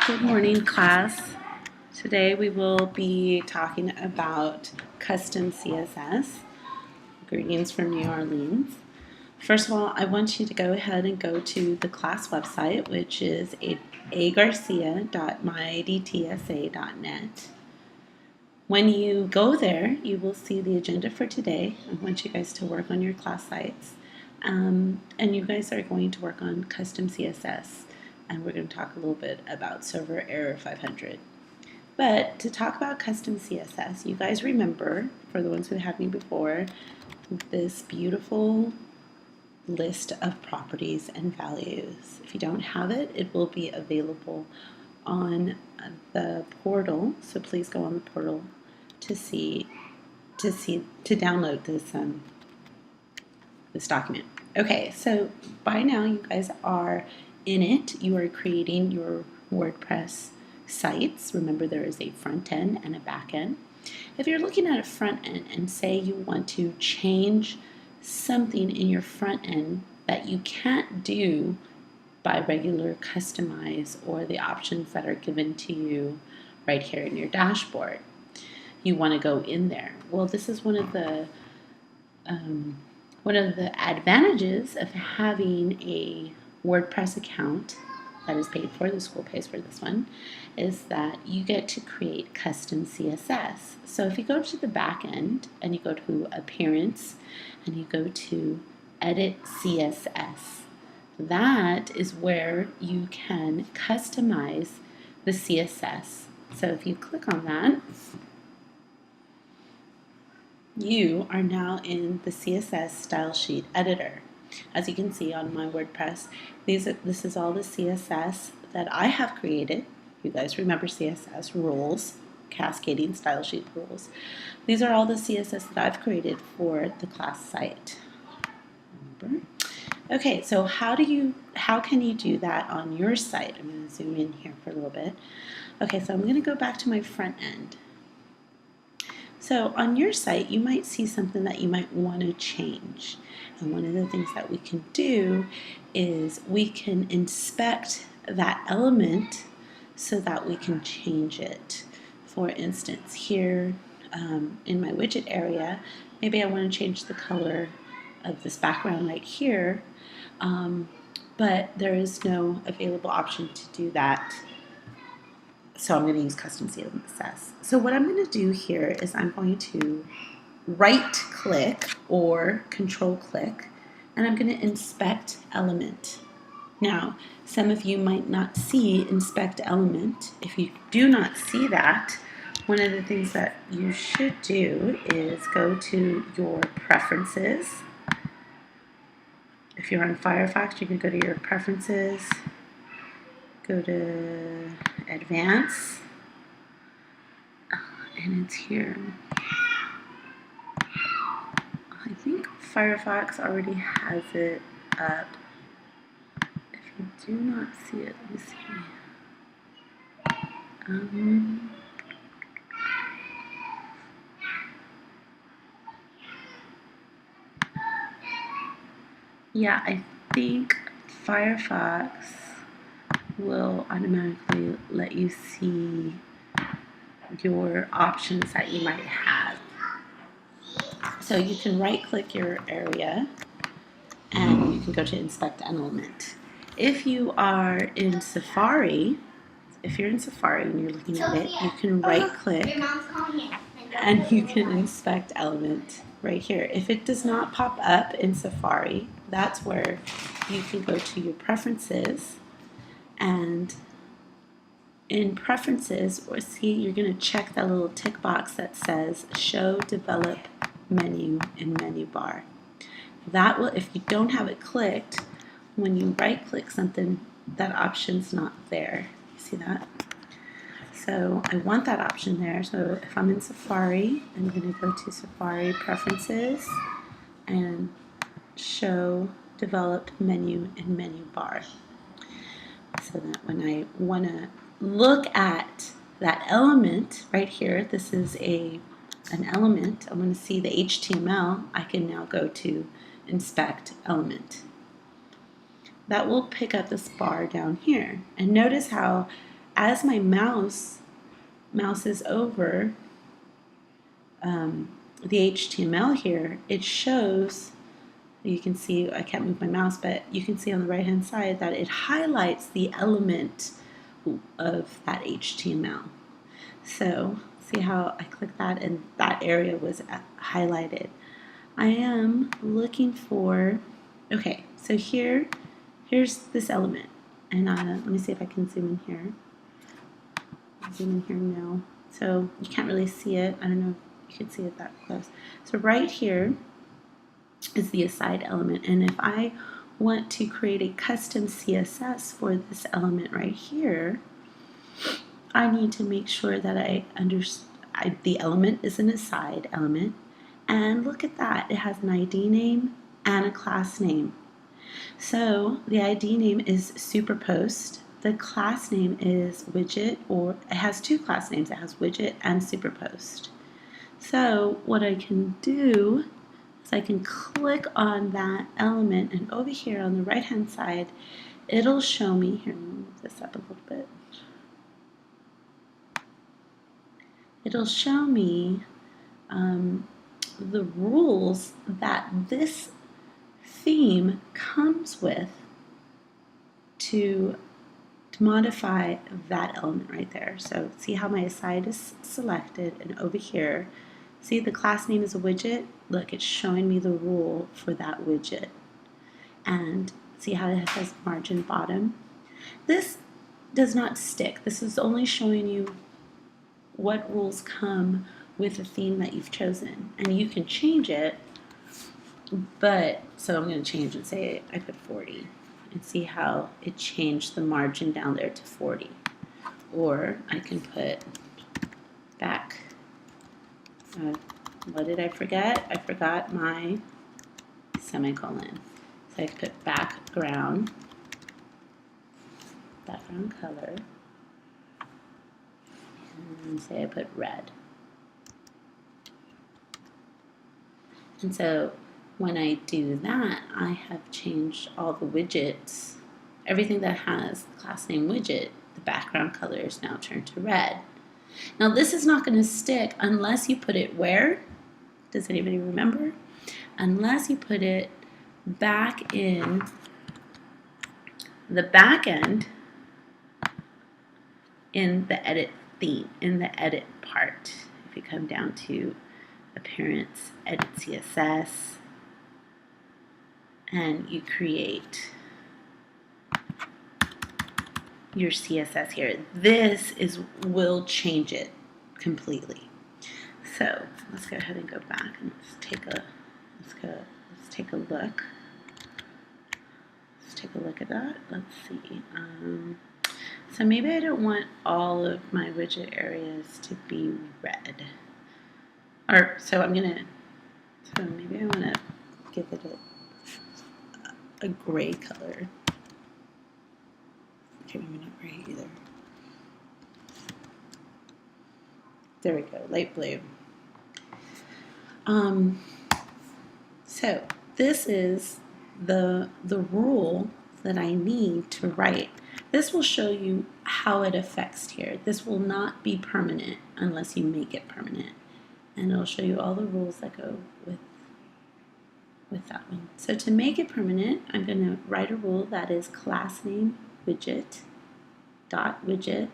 Good morning, class. Today we will be talking about custom CSS. Greetings from New Orleans. First of all, I want you to go ahead and go to the class website, which is agarcia.myidtsa.net. When you go there, you will see the agenda for today. I want you guys to work on your class sites. And you guys are going to work on custom CSS. And we're going to talk a little bit about server error 500. But to talk about custom CSS, you guys remember, for the ones who had me before, this beautiful list of properties and values. If you don't have it, it will be available on the portal. So please go on the portal to download this document. Okay, so by now you guys are in it. You are creating your WordPress sites. Remember, there is a front end and a back end. If you're looking at a front end and say you want to change something in your front end that you can't do by regular customize or the options that are given to you right here in your dashboard, you want to go in there. Well, this is one of the advantages of having a WordPress account that is paid for, the school pays for this one, is that you get to create custom CSS. So if you go to the back end and you go to Appearance and you go to Edit CSS, that is where you can customize the CSS. So if you click on that, you are now in the CSS style sheet editor. As you can see on my WordPress, this is all the CSS that I have created. You guys remember CSS rules, cascading style sheet rules. These are all the CSS that I've created for the class site. Remember? Okay, so how can you do that on your site? I'm going to zoom in here for a little bit. Okay, so I'm going to go back to my front end. So on your site, you might see something that you might want to change. And one of the things that we can do is we can inspect that element so that we can change it. For instance, here in my widget area, maybe I want to change the color of this background right here, but there is no available option to do that. So I'm going to use custom CSS. So what I'm going to do here is I'm going to right click or control click, and I'm going to inspect element. Now, some of you might not see inspect element. If you do not see that, one of the things that you should do is go to your preferences. If you're on Firefox, you can go to your preferences, go to advanced, and it's here. I think Firefox already has it up. If you do not see it, let me see. Yeah, I think Firefox will automatically let you see your options that you might have. So you can right click your area and you can go to inspect element. If you are in Safari, if you're in Safari and you're looking at it, you can right click and you can inspect element right here. If it does not pop up in Safari, that's where you can go to your preferences, and in preferences, or see, you're going to check that little tick box that says show develop menu in menu bar. That will, if you don't have it clicked, when you right click something, that option's not there. You see that? So I want that option there. So if I'm in Safari, I'm going to go to Safari preferences and show developed menu in menu bar. So that when I want to look at that element right here, this is an element, I want to see the HTML, I can now go to inspect element. That will pick up this bar down here. And notice how as my mouses over the HTML here, it shows, you can see, I can't move my mouse, but you can see on the right hand side that it highlights the element of that HTML. So see how I click that and that area was highlighted. I am looking for, okay, so here's this element. And let me see if I can zoom in here. Zoom in here now. So you can't really see it. I don't know if you can see it that close. So right here is the aside element. And if I want to create a custom CSS for this element right here, I need to make sure that the element is an aside element. And look at that, it has an ID name and a class name. So the ID name is Superpost. The class name is Widget, or it has two class names. It has Widget and Superpost. So what I can do is I can click on that element, and over here on the right hand side, it'll show me, here, let me move this up a little bit. It'll show me the rules that this theme comes with to modify that element right there. So see how my aside is selected, and over here, see the class name is a widget? Look, it's showing me the rule for that widget. And see how it says margin bottom? This does not stick. This is only showing you what rules come with the theme that you've chosen. And you can change it, but, so I'm going to change and say I put 40. And see how it changed the margin down there to 40. Or I can put back, what did I forget? I forgot my semicolon. So I can put background color, and say I put red. And so when I do that, I have changed all the widgets. Everything that has the class name widget, the background color is now turned to red. Now this is not going to stick unless you put it where? Does anybody remember? Unless you put it back in the back end in the edit theme, in the edit part. If you come down to appearance, edit CSS, and you create your CSS here. This will change it completely. So let's go ahead and go back and let's take a look. Let's take a look at that. Let's see. So maybe I don't want all of my widget areas to be red. Or so maybe I want to give it a gray color. Okay, maybe not gray either. There we go, light blue. So this is the rule that I need to write. This will show you how it affects here. This will not be permanent unless you make it permanent. And it'll show you all the rules that go with that one. So to make it permanent, I'm going to write a rule that is class name widget dot widget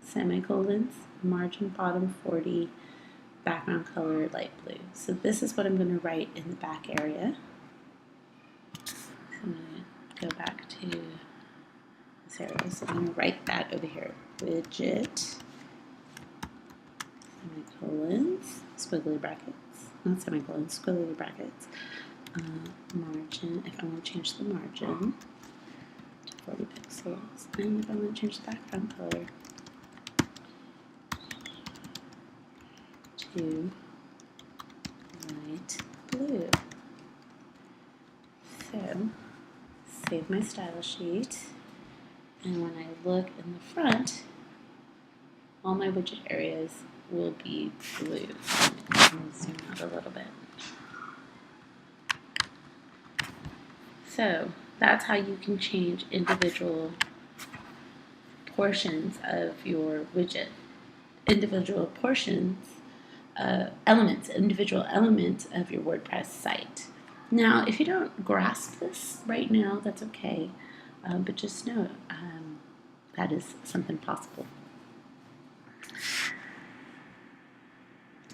semicolons margin bottom 40 background color light blue. So this is what I'm going to write in the back area. So I'm going to go back to this area. So I'm going to write that over here. Widget semicolons squiggly brackets, not semicolons, squiggly brackets. Margin, if I want to change the margin to 40 pixels, and if I want to change the background color to light blue. So, save my style sheet, and when I look in the front, all my widget areas will be blue. Let me zoom out a little bit. So that's how you can change individual portions of your widget, individual portions, elements, individual elements of your WordPress site. Now, if you don't grasp this right now, that's okay, but just know that is something possible.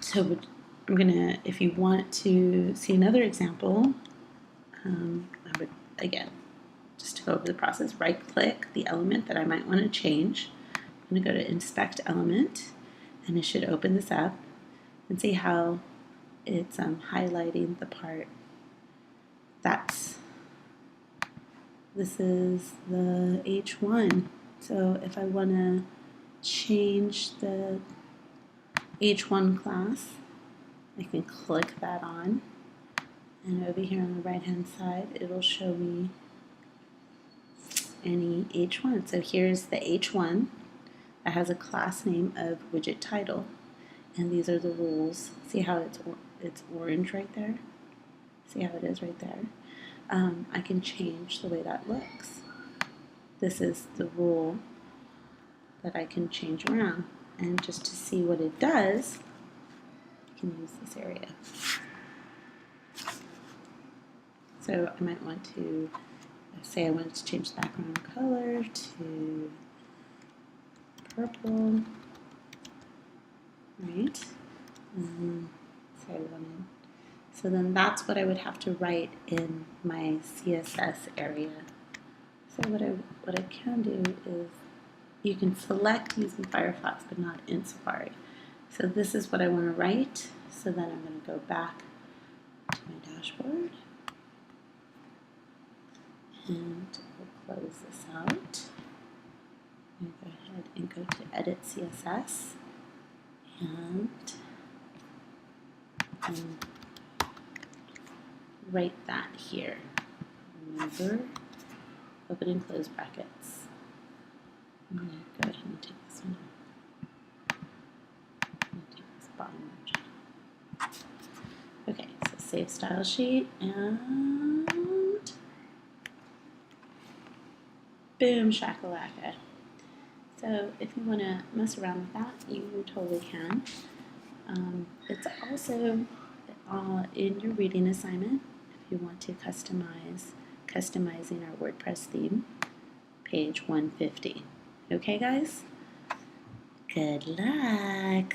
So I'm gonna, if you want to see another example, I would, again, just to go over the process, right-click the element that I might want to change. I'm going to go to Inspect Element, and it should open this up and see how it's highlighting the part. This is the H1. So if I want to change the H1 class, I can click that on, and over here on the right hand side it'll show me any H1. So here's the H1 that has a class name of widget title, and these are the rules. See how it's orange right there? See how it is right there? I can change the way that looks. This is the rule that I can change around, and just to see what it does, I can use this area. So I might want to say I wanted to change the background color to purple, right? So then that's what I would have to write in my CSS area. So what I can do is, you can select using Firefox but not in Safari. So this is what I want to write. So then I'm going to go back to my dashboard, and we'll close this out. I'm going to go ahead and go to Edit CSS, and write that here. Remember, open and close brackets. I'm going to go ahead and take this one out. I'm going to take this bottom margin. Okay, so save style sheet, and boom shakalaka. So if you want to mess around with that, you totally can. It's also in your reading assignment if you want to customizing our WordPress theme, page 150. Okay, guys? Good luck!